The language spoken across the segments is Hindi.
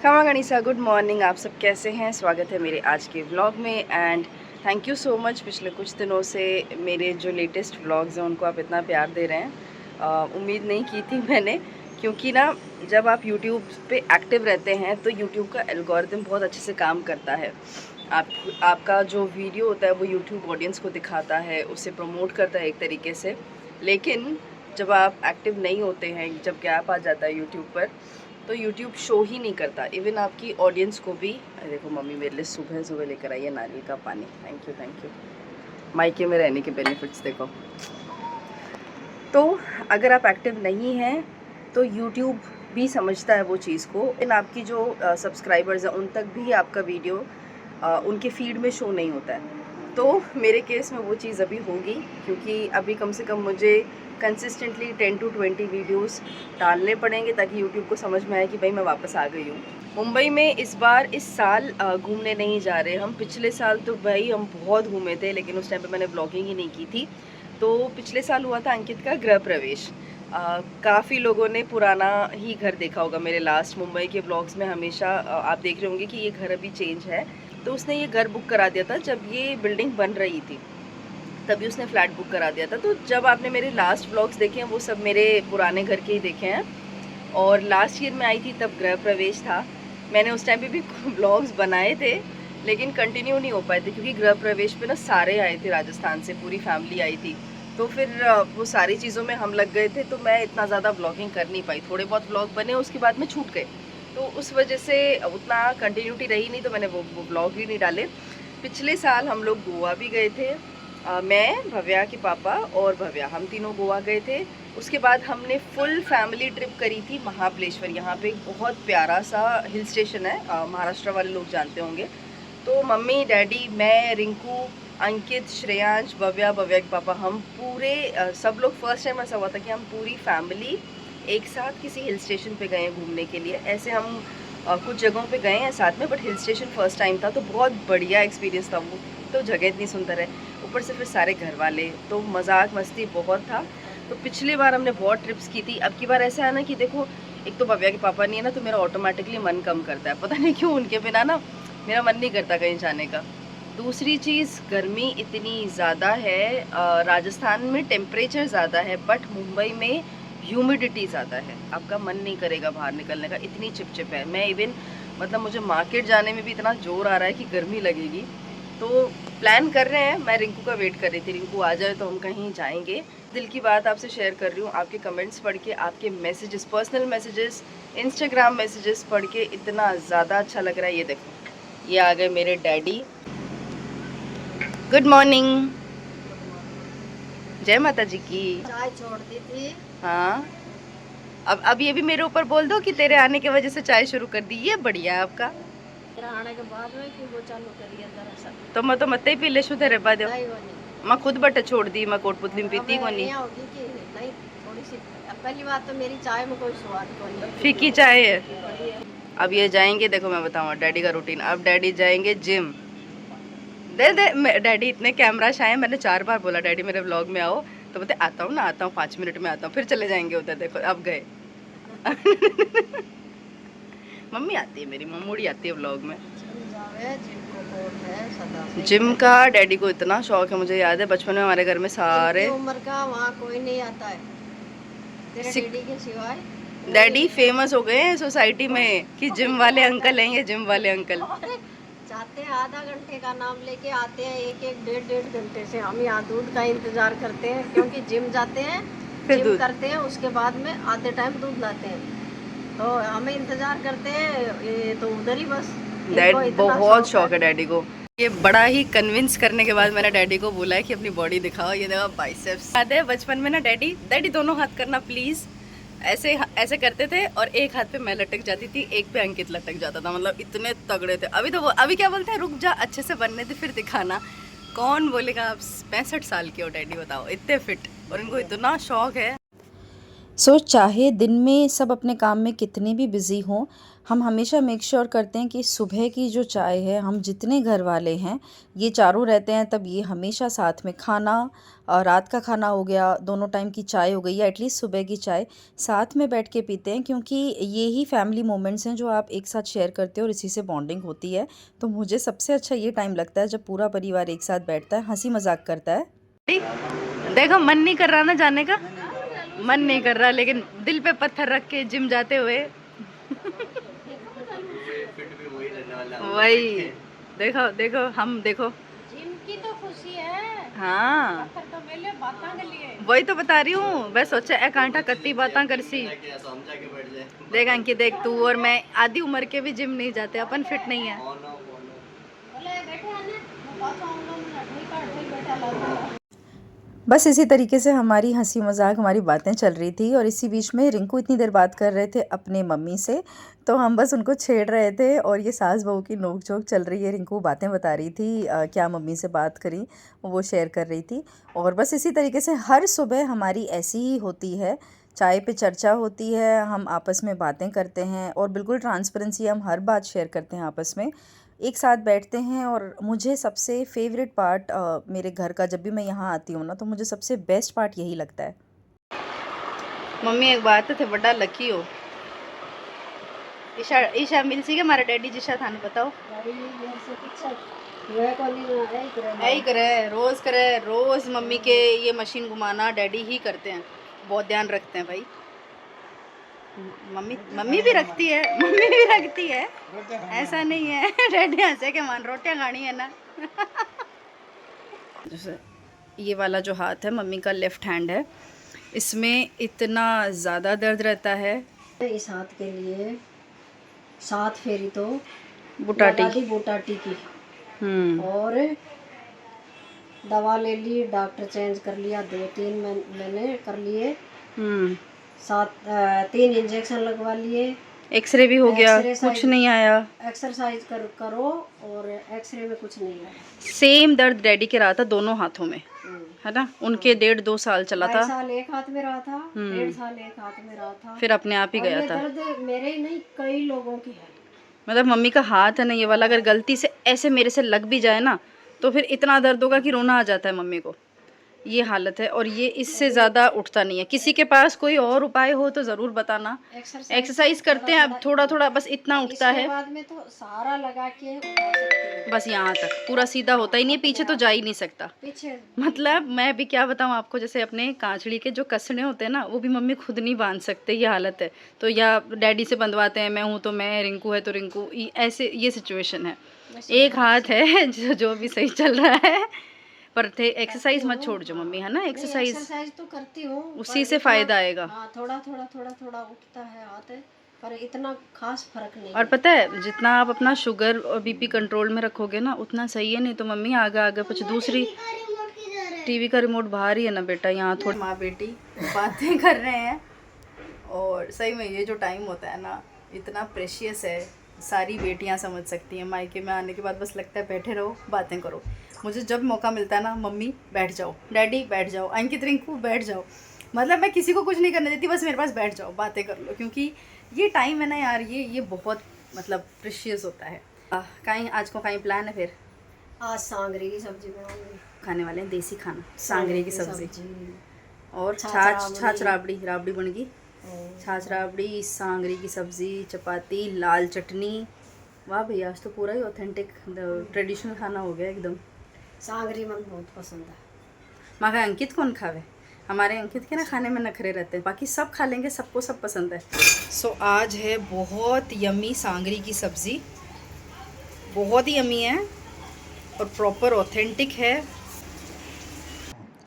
खमा गणिसा, गुड मॉर्निंग। आप सब कैसे हैं? स्वागत है मेरे आज के व्लॉग में and thank you so much. पिछले कुछ दिनों से मेरे जो लेटेस्ट व्लॉग्स हैं उनको आप इतना प्यार दे रहे हैं। उम्मीद नहीं की थी मैंने, क्योंकि ना जब आप यूट्यूब पे एक्टिव रहते हैं तो यूट्यूब का एल्गोरिदम बहुत अच्छे से काम करता है। आपका जो वीडियो होता है वो यूट्यूब ऑडियंस को दिखाता है, उसे प्रमोट करता है एक तरीके से। लेकिन जब आप एक्टिव नहीं होते हैं, जब गैप आ जाता है यूट्यूब पर, तो YouTube शो ही नहीं करता। इवन आपकी ऑडियंस को भी। देखो मम्मी मेरे लिए सुबह सुबह लेकर आई है नारियल का पानी। Thank you. मायके में रहने के बेनिफिट्स देखो। तो अगर आप एक्टिव नहीं हैं तो YouTube भी समझता है वो चीज़ को। इन आपकी जो सब्सक्राइबर्स हैं उन तक भी आपका वीडियो उनके फीड में शो नहीं होता है। तो मेरे केस में वो चीज़ अभी होगी, क्योंकि अभी कम से कम मुझे कंसिस्टेंटली 10 to 20 वीडियोस डालने पड़ेंगे ताकि यूट्यूब को समझ में आए कि भाई मैं वापस आ गई हूँ। मुंबई में इस साल घूमने नहीं जा रहे हम। पिछले साल तो भाई हम बहुत घूमे थे, लेकिन उस टाइम पे मैंने ब्लॉगिंग ही नहीं की थी। तो पिछले साल हुआ था अंकित का गृह प्रवेश। काफ़ी लोगों ने पुराना ही घर देखा होगा। मेरे लास्ट मुंबई के ब्लॉग्स में हमेशा आप देख रहे होंगे कि ये घर अभी चेंज है। तो उसने ये घर बुक करा दिया था जब ये बिल्डिंग बन रही थी, तभी उसने फ्लैट बुक करा दिया था। तो जब आपने मेरे लास्ट व्लॉग्स देखे हैं वो सब मेरे पुराने घर के ही देखे हैं। और लास्ट ईयर में आई थी तब गृह प्रवेश था। मैंने उस टाइम पे भी व्लॉग्स बनाए थे, लेकिन कंटिन्यू नहीं हो पाए थे, क्योंकि गृह प्रवेश पे ना सारे आए थे राजस्थान से, पूरी फैमिली आई थी। तो फिर वो सारी चीज़ों में हम लग गए थे, तो मैं इतना ज़्यादा व्लॉगिंग कर नहीं पाई। थोड़े बहुत व्लॉग बने, उसके बाद में छूट गए। तो उस वजह से उतना कंटिन्यूटी रही नहीं, तो मैंने वो व्लॉग ही नहीं डाले। पिछले साल हम लोग गोवा भी गए थे। मैं, भव्या के पापा और भव्या, हम तीनों गोवा गए थे। उसके बाद हमने फुल फैमिली ट्रिप करी थी महाबलेश्वर। यहाँ पे एक बहुत प्यारा सा हिल स्टेशन है, महाराष्ट्र वाले लोग जानते होंगे। तो मम्मी, डैडी, मैं, रिंकू, अंकित, श्रेयांश, भव्या के पापा, हम पूरे सब लोग फर्स्ट टाइम ऐसा हुआ था कि हम पूरी फैमिली एक साथ किसी हिल स्टेशन पे गए घूमने के लिए। ऐसे हम कुछ जगहों पे गए हैं साथ में, but hill station first time था, तो बहुत बढ़िया एक्सपीरियंस था वो। तो जगह इतनी सुंदर है, ऊपर से फिर सारे घर वाले, तो मजाक मस्ती बहुत था। तो पिछली बार हमने बहुत ट्रिप्स की थी। अब की बार ऐसा है ना कि देखो, एक तो भव्या के पापा नहीं है ना, तो मेरा ऑटोमेटिकली मन कम करता है। पता नहीं क्यों, उनके बिना ना मेरा मन नहीं करता कहीं जाने का। दूसरी चीज़, गर्मी इतनी ज़्यादा है। राजस्थान में टेम्परेचर ज़्यादा है, बट मुंबई में ह्यूमिडिटी ज़्यादा है। आपका मन नहीं करेगा बाहर निकलने का, इतनी चिपचिप है। मैं इवन मतलब मुझे मार्केट जाने में भी इतना जोर आ रहा है कि गर्मी लगेगी। तो प्लान कर रहे हैं। मैं रिंकू का वेट कर रही थी, रिंकू आ जाए तो हम कहीं जाएंगे। दिल की बात आपसे शेयर कर रही हूँ। आपके कमेंट्स पढ़ के, आपके messages, personal messages, Instagram messages पढ़ के इतना ज़्यादा अच्छा लग रहा है। ये देखो, ये आ गए मेरे डैडी। Good morning. जय माता जी की। चाय छोड़ दी थी। हाँ, अब ये भी मेरे ऊपर बोल दो कि तेरे आने की वजह से चाय शुरू कर दी। ये बढ़िया है आपका। तेरा आने के बाद में कि वो चालू करिए दरअसल। तो मैं तो मत ही पी ले शू तेरे बाद। नहीं वो नहीं। मैं खुद बट छोड़ दी, मैं कोट पुतली में पीती को नहीं। होगी कि नहीं, थोड़ी सी। पहली बात तो मेरी चाय में कोई स्वाद को नहीं। फीकी चाय है। अब ये जाएंगे, देखो मैं बताऊँ डैडी का रूटीन। अब डैडी जाएंगे जिम। दे डैडी इतने कैमरा शाय हैं। मैंने 4 बार बोला डैडी मेरे व्लॉग में आओ, तो बोलते आता हूँ ना, आता हूँ 5 मिनट में आता हूँ, फिर चले जाएंगे उधर। देखो अब गए। मम्मी आती है, मेरी मम्मूड़ी आती है व्लॉग में। जिम का डैडी को इतना शौक है, मुझे याद है बचपन में हमारे घर में सारे। उम्र का वहाँ कोई नहीं आता है तेरे डैडी के सिवाय। डैडी फेमस हो गए हैं सोसाइटी में कि जिम वाले अंकल हैं, ये जिम वाले अंकल। जाते हैं आधा घंटे का नाम लेके आते हैं, एक डेढ़ घंटे से हम यहाँ दूध का इंतजार करते हैं, क्योंकि जिम जाते हैं, जिम करते हैं, उसके बाद में आधे टाइम दूध लाते हैं, तो हमें इंतजार करते हैं। ये तो उधर ही बस। डैड बहुत शौक है डैडी को। ये बड़ा ही कन्विंस करने के बाद मैंने डैडी को बोला है कि अपनी बॉडी दिखाओ। ये देखो बाइसेप्स। याद है बचपन में ना डैडी दोनों हाथ करना प्लीज। ऐसे ऐसे करते थे, और एक हाथ पे मैं लटक जाती थी, एक पे अंकित लटक जाता था। मतलब इतने तगड़े थे। अभी क्या बोलते हैं, रुक जा, अच्छे से बनने थे फिर दिखाना। कौन बोलेगा आप 65 साल के हो डैडी, बताओ, इतने फिट, और इनको इतना शौक है। सो चाहे दिन में सब अपने काम में कितने भी बिज़ी हों, हम हमेशा मेक श्योर करते हैं कि सुबह की जो चाय है, हम जितने घर वाले हैं, ये चारों रहते हैं तब ये हमेशा साथ में खाना, रात का खाना हो गया, दोनों टाइम की चाय हो गई या एटलीस्ट सुबह की चाय, साथ में बैठ के पीते हैं क्योंकि ये ही फैमिली मोमेंट्स हैं जो आप एक साथ शेयर करते हो और इसी से बॉन्डिंग होती है। तो मुझे सबसे अच्छा ये टाइम लगता है जब पूरा परिवार एक साथ बैठता है, हँसी मज़ाक करता है। देखो मन नहीं कर रहा ना जाने का, मन नहीं कर रहा लेकिन दिल पे पत्थर रख के जिम जाते हुए वही देखो देखो हम देखो जिम की तो खुशी है, हाँ तो मेले बातां के लिए वही तो बता रही हूँ। मैं सोचा एक आंटा कत्ती बातां करसी। देख अंकित देख, तू और मैं आधी उम्र के भी जिम नहीं जाते, अपन फिट नहीं है। बोले बैठे हैं ना, बात हम लोग बैठा ला। बस इसी तरीके से हमारी हंसी मजाक हमारी बातें चल रही थी और इसी बीच में रिंकू इतनी देर बात कर रहे थे अपने मम्मी से, तो हम बस उनको छेड़ रहे थे और ये सास बहू की नोक झोंक चल रही है। रिंकू बातें बता रही थी, क्या मम्मी से बात करी वो शेयर कर रही थी। और बस इसी तरीके से हर सुबह हमारी ऐसी ही होती है, चाय पे चर्चा होती है, हम आपस में बातें करते हैं और बिल्कुल ट्रांसपेरेंसी, हम हर बात शेयर करते हैं आपस में, एक साथ बैठते हैं। और मुझे सबसे फेवरेट पार्ट मेरे घर का, जब भी मैं यहाँ आती हूँ ना, तो मुझे सबसे बेस्ट पार्ट यही लगता है। मम्मी एक बात थे बड़ा लकी हो, ईशा ईशा मिल सी के हमारे डैडी जिशा थाने बताओ यही करे रोज मम्मी के ये मशीन घुमाना डैडी ही करते हैं, बहुत ध्यान रखते हैं भाई। मम्मी भी रखती है, ऐसा नहीं है डैडी हंसे के मान रोटियां खानी है ना जैसे ये वाला जो हाथ है मम्मी का, लेफ्ट हैंड है, इसमें इतना ज़्यादा दर्द रहता है। इस हाथ के लिए 7 फेरी तो बुटाटी बोटाटी की, और दवा ले ली, डॉक्टर चेंज कर लिया, 2-3 मैंने कर लिए, 3 इंजेक्शन लगवा लिए, एक्सरे भी हो गया, कुछ नहीं आया। एक्सरसाइज करो और एक्सरे में कुछ नहीं आया। सेम दर्द डैडी के रहा था दोनों हाथों में, है ना। उनके 1.5-2 साल चला था, 2 साल एक हाथ में रहा था, 1.5 साल एक हाथ में रहा था, फिर अपने आप ही गया था। दर्द मेरे ही नहीं कई लोगों की है, मतलब मम्मी का हाथ है ना ये वाला, अगर गलती से ऐसे मेरे से लग भी जाए ना तो फिर इतना दर्द होगा कि रोना आ जाता है मम्मी को, ये हालत है। और ये इससे ज़्यादा उठता नहीं है। किसी के पास कोई और उपाय हो तो ज़रूर बताना। एक्सरसाइज करते हैं अब थोड़ा थोड़ा, बस इतना उठता है, बाद में तो सारा लगा के बस यहाँ तक, पूरा सीधा होता ही नहीं, पीछे तो जा ही नहीं सकता पीछे। मतलब मैं भी क्या बताऊँ आपको, जैसे अपने कांचड़ी के जो कसने होते हैं ना, वो भी मम्मी खुद नहीं बांध सकते, ये हालत है। तो या डैडी से बंधवाते हैं, मैं हूँ तो मैं, रिंकू है तो रिंकू, ऐसे ये सिचुएशन है। एक हाथ है जो भी सही चल रहा है, पर थे एक्सरसाइज मत छोड़ जो मम्मी, है ना। एक्सरसाइज तो करती हूँ, उसी से फायदा आएगा। थोड़ा थोड़ा उठता है हाथ, पर इतना खास फर्क नहीं। और पता है जितना आप अपना शुगर और बीपी कंट्रोल में रखोगे ना उतना सही है, नहीं तो मम्मी आगे आगे कुछ दूसरी। टीवी का रिमोट बाहर ही है ना बेटा, यहाँ थोड़ी माँ बेटी बातें कर रहे हैं। और सही में ये जो टाइम होता है ना इतना प्रेशियस है, सारी बेटियां समझ सकती हैं। मायके में आने के बाद बस लगता है बैठे रहो बातें करो। मुझे जब मौका मिलता है ना, मम्मी बैठ जाओ, डैडी बैठ जाओ, अंकित रिंकू बैठ जाओ, मतलब मैं किसी को कुछ नहीं करने देती, बस मेरे पास बैठ जाओ बातें कर लो, क्योंकि ये टाइम है ना यार, ये बहुत मतलब प्रेशियस होता है। कहीं आज को कहीं प्लान है फिर? आज सांगरी की सब्जी बनाऊंगी, खाने वाले हैं देसी खाना, सांगरी की सब्जी और छाछ राबड़ी बन गई, छाछ राबड़ी, सांगरी की सब्जी, चपाती, लाल चटनी। वाह भैया आज तो पूरा ही ऑथेंटिक ट्रेडिशनल खाना हो गया एकदम। सांगरी मन बहुत पसंद है। मगर अंकित कौन खावे, हमारे अंकित के ना खाने में नखरे रहते हैं, बाकी सब खा लेंगे, सबको सब पसंद है। सो आज है बहुत यमी सांगरी की सब्ज़ी, बहुत ही यमी है और प्रॉपर ऑथेंटिक है।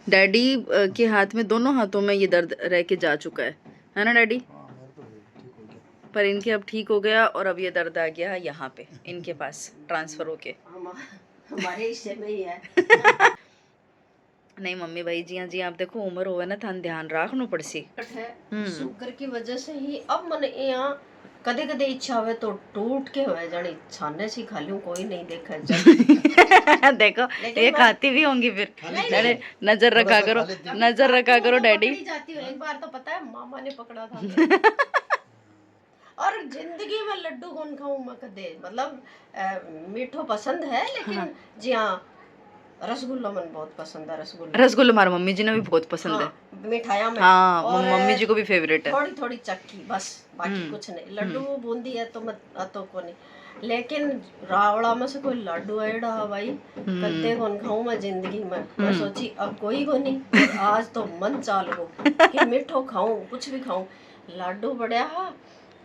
डैडी के हाथ में, दोनों हाथों में ये दर्द रह के जा चुका है ना डैडी? पर इनके अब ठीक हो गया और अब ये दर्द आ गया यहाँ पे इनके पास ट्रांसफ़र होके। हमारे हिस्से में ही है नहीं मम्मी भाई जी आप देखो उम्र होवे ना थान ध्यान रखना पड़सी। शुगर की वजह से ही अब मन यहाँ कदे कदे इच्छा हुए तो टूट के हुए जानी छाने से खा लूं, कोई नहीं देखा जब। देखो ये खाती भी होंगी फिर। अरे नजर रखा करो, नजर रखा करो डैडी। जाती हूँ, एक बार तो पता है मामा ने पकड़ा था। और जिंदगी में लड्डू कौन खाऊं मैं कदे, मतलब मीठो पसंद है लेकिन जी हाँ रसगुल्ला मन बहुत पसंद है। रसगुल्ला हमारी मम्मी जी ने भी बहुत पसंद है मिठाइयों में। हाँ और मम्मी जी को भी फेवरेट है। थोड़ी थोड़ी चक्की बस, बाकी कुछ नहीं। लड्डू बूंदी है तो मत तो को नहीं, लेकिन रावड़ा में से कोई लड्डू एड़ा भाई कत्ते कौन खाऊं मैं जिंदगी में। मैं सोची अब कोई को नहीं, आज तो मन चाल हो कि मीठो खाऊं, कुछ भी खाऊं। लड्डू बढ़िया,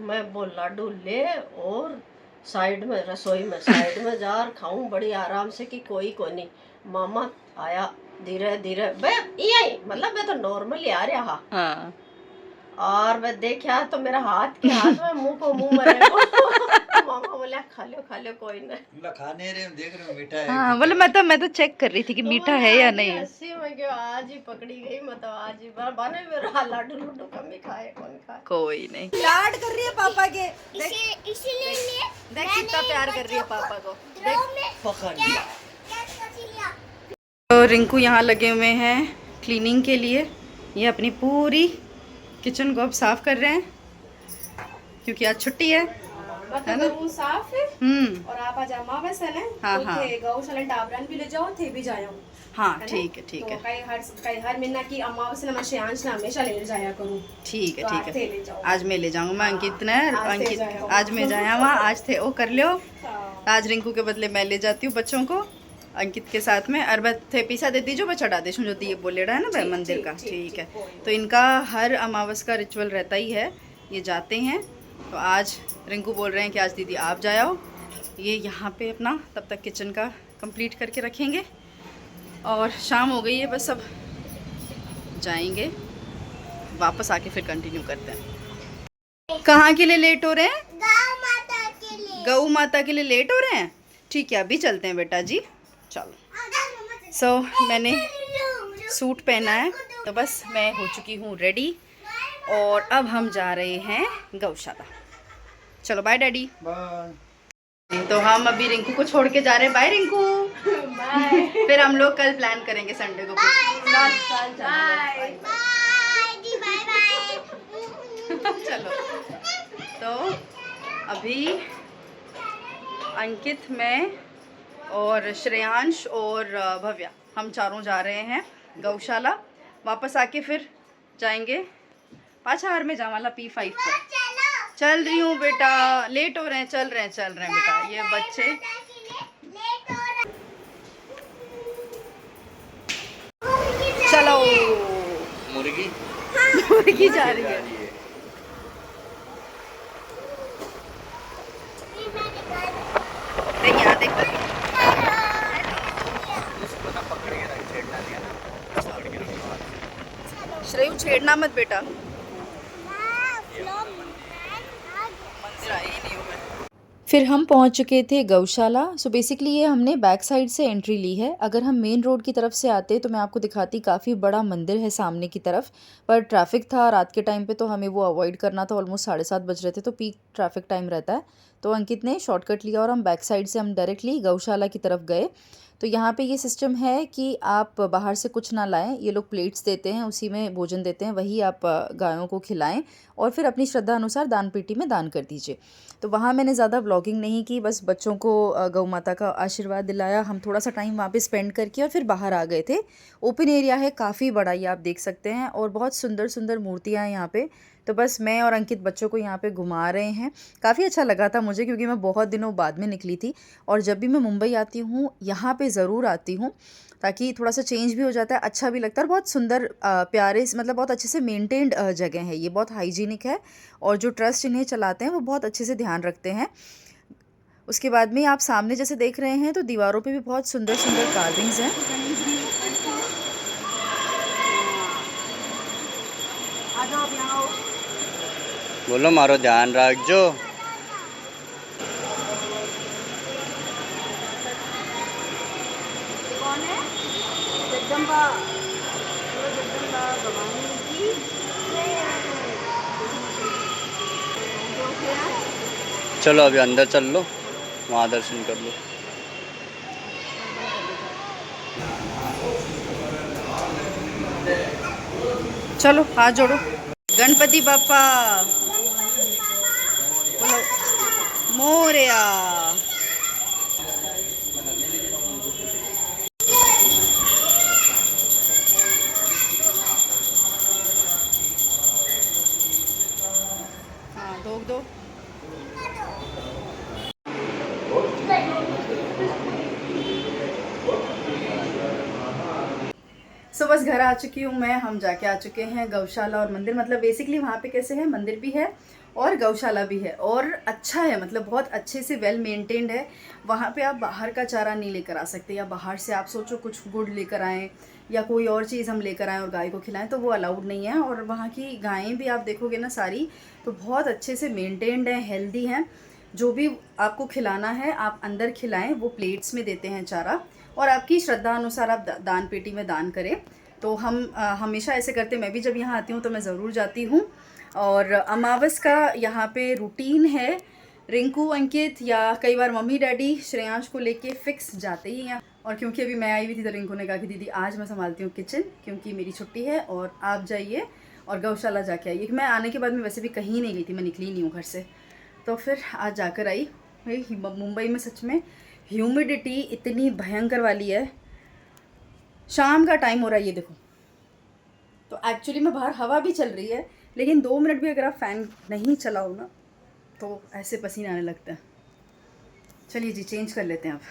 मैं वो लड्डू ले और साइड में रसोई में साइड में जार खाऊं बड़ी आराम से कि कोई को नहीं। मामा आया धीरे धीरे मतलब मैं तो नॉर्मली आ रहा हाँ। और मैं देखा तो मेरा हाथ के हाथ में मुंह को मुंह मरे। मामा बोला खा लो कोई नहीं, खाने रे देख रहे हो मीठा है। हाँ बोले मैं तो चेक कर रही थी कि मीठा है या नहीं। हंसी में क्यों आज ही पकड़ी गई, मतलब आज ही बने मेरा लड्डू लड्डू कम ही खाए, कौन खाए। कोई नहीं, लाड कर रही है पापा के, इसीलिए देख कितना प्यार कर रही है पापा को, देख पकड़ लिया। तो रिंकू यहाँ लगे हुए हैं क्लीनिंग के लिए। ये अपनी पूरी किचन को अब साफ कर रहे हैं क्योंकि आज छुट्टी है ना। साफ है और आप आज अमावस है ना। हाँ तो हाँ गौशाला डाबरन भी ले जाओ, थे भी जाओ। हाँ ठीक है ठीक है। कई हर महीना की अमावस ने मैं श्रेयांश ने हमेशा ले जाया करूँ। ठीक है तो ठीक है, आज मैं ले जाऊंगा। मैं अंकित ने आज मैं जाया वहाँ, आज थे वो कर लियो। आज रिंकू के बदले मैं ले जाती हूँ बच्चों को अंकित के साथ में। अरबत थे पीसा दे दीजिए, मैं चढ़ा दे जो दिए बोले रहा है ना भाई मंदिर का। ठीक है, तो इनका हर अमावस का रिचुअल रहता ही है, ये जाते हैं। तो आज रिंकू बोल रहे हैं कि आज दीदी आप जाओ, ये यहाँ पे अपना तब तक किचन का कंप्लीट करके रखेंगे। और शाम हो गई है, बस अब जाएंगे वापस, आके फिर कंटिन्यू करते हैं। कहाँ के लिए लेट हो रहे हैं? गौ माता के लिए लेट हो रहे हैं। ठीक है अभी चलते हैं बेटा जी, चलो। मैंने सूट पहना है तो बस मैं हो चुकी हूँ रेडी और अब हम जा रहे हैं गौशाला। चलो बाय डैडी। बाय। तो हम अभी रिंकू को छोड़ के जा रहे हैं। बाय रिंकू। बाय। फिर हम लोग कल प्लान करेंगे संडे को। बाय। चलो तो अभी अंकित, मैं और श्रेयांश और भव्या हम चारों जा रहे हैं गौशाला। वापस आके फिर जाएंगे पाछार में जावाला P5 पर। चल रही हूँ बेटा, लेट हो रहे हैं, चल रहे हैं बेटा। ये बच्चे चलो। मुर्गी जा रही है। यहाँ देख श्रेयू, छेड़ना मत बेटा। मंदिर आई नहीं हूँ मैं। फिर हम पहुंच चुके थे गौशाला। सो बेसिकली ये हमने बैक साइड से एंट्री ली है। अगर हम मेन रोड की तरफ से आते तो मैं आपको दिखाती, काफ़ी बड़ा मंदिर है सामने की तरफ, पर ट्रैफिक था रात के टाइम पे तो हमें वो अवॉइड करना था। ऑलमोस्ट 7:30 बज रहे थे तो पीक ट्रैफिक टाइम रहता है। तो अंकित ने शॉर्टकट लिया और हम बैक साइड से हम डायरेक्टली गौशाला की तरफ गए। तो यहाँ पे ये सिस्टम है कि आप बाहर से कुछ ना लाएं, ये लोग प्लेट्स देते हैं, उसी में भोजन देते हैं, वही आप गायों को खिलाएं और फिर अपनी श्रद्धा अनुसार दान पेटी में दान कर दीजिए। तो वहाँ मैंने ज़्यादा व्लॉगिंग नहीं की, बस बच्चों को गौ माता का आशीर्वाद दिलाया। हम थोड़ा सा टाइम वहाँ पे स्पेंड करके और फिर बाहर आ गए थे। ओपन एरिया है, काफ़ी बड़ा, ये आप देख सकते हैं, और बहुत सुंदर सुंदर मूर्तियाँ हैं यहाँ पे। तो बस मैं और अंकित बच्चों को यहाँ पे घुमा रहे हैं। काफ़ी अच्छा लगा था मुझे, क्योंकि मैं बहुत दिनों बाद में निकली थी और जब भी मैं मुंबई आती हूँ यहाँ पे ज़रूर आती हूँ, ताकि थोड़ा सा चेंज भी हो जाता है, अच्छा भी लगता है। और बहुत सुंदर प्यारे, मतलब बहुत अच्छे से मेंटेन्ड जगह है ये, बहुत हाइजीनिक है और जो ट्रस्ट इन्हें चलाते हैं वो बहुत अच्छे से ध्यान रखते हैं। उसके बाद में आप सामने जैसे देख रहे हैं तो दीवारों पे भी बहुत सुंदर सुंदर कार्विंग्स हैं। बोलो मारो ध्यान रखजो। कौन है? जगदम्बा। जगदम्बा भवानी जी। चलो अभी अंदर चल लो, वहाँ दर्शन कर लो। चलो हाथ जोड़ो। गणपति बापा बोलो मोरया। हाँ दो। सो बस घर आ चुकी हूँ मैं। हम जाके आ चुके हैं गौशाला और मंदिर। मतलब बेसिकली वहाँ पे कैसे है, मंदिर भी है और गौशाला भी है और अच्छा है, मतलब बहुत अच्छे से वेल मेंटेन्ड है। वहाँ पे आप बाहर का चारा नहीं लेकर आ सकते, या बाहर से आप सोचो कुछ गुड़ लेकर आएँ या कोई और चीज़ हम लेकर आएँ और गाय को खिलाएं तो वो अलाउड नहीं है। और वहाँ की गायें भी आप देखोगे ना सारी, तो बहुत अच्छे से मेनटेन्ड हैं, हेल्दी हैं। जो भी आपको खिलाना है आप अंदर खिलाएं, वो प्लेट्स में देते हैं चारा, और आपकी श्रद्धा अनुसार आप दान पेटी में दान करें। तो हम हमेशा ऐसे करते, मैं भी जब यहाँ आती हूँ तो मैं ज़रूर जाती हूँ। और अमावस का यहाँ पे रूटीन है, रिंकू अंकित या कई बार मम्मी डैडी श्रेयांश को लेके फिक्स जाते ही हैं। और क्योंकि अभी मैं आई हुई थी तो रिंकू ने कहा कि दीदी आज मैं संभालती हूँ किचन, क्योंकि मेरी छुट्टी है और आप जाइए और गौशाला जाके आइए। मैं आने के बाद में वैसे भी कहीं नहीं गई थी, मैं निकली नहीं हूँ घर से, तो फिर आज जाकर आई। भाई मुंबई में सच में ह्यूमिडिटी इतनी भयंकर वाली है। शाम का टाइम हो रहा है, ये देखो, तो एक्चुअली में बाहर हवा भी चल रही है, लेकिन 2 मिनट भी अगर आप फ़ैन नहीं चलाओ ना तो ऐसे पसीना आने लगता है। चलिए जी चेंज कर लेते हैं अब।